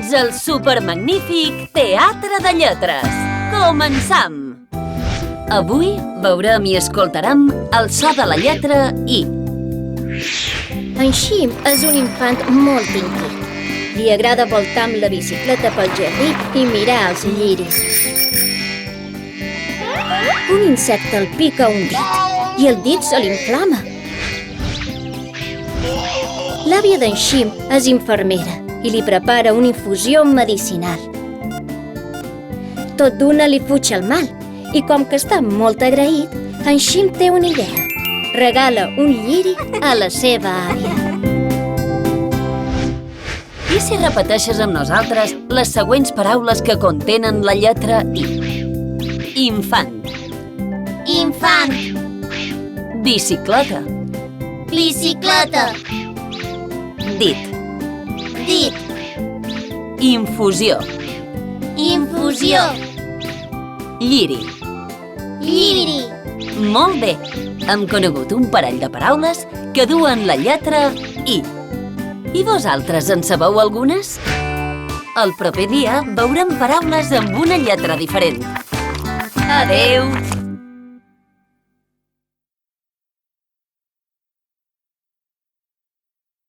Benvinguts al supermagnífic Teatre de Lletres. Començam! Avui veurem i escoltarem el so de la lletra I. En Xim és un infant molt inquiet. Li agrada voltar amb la bicicleta pel jardí i mirar els lliris. Un insecte el pica un dit i el dit se l'inflama. L'àvia d'en Xim és infermera i li prepara una infusió medicinal. Tot d'una li fuig el mal i com que està molt agraït, en Xim té una idea. Regala un lliri a la seva àvia. I si repeteixes amb nosaltres les següents paraules que contenen la lletra I? Infant, Infant, bicicleta, bicicleta, dit, dit, infusió, infusió, lliri. lliri. Molt bé! Hem conegut un parell de paraules que duen la lletra I. I vosaltres en sabeu algunes? El proper dia veurem paraules amb una lletra diferent. Adeu!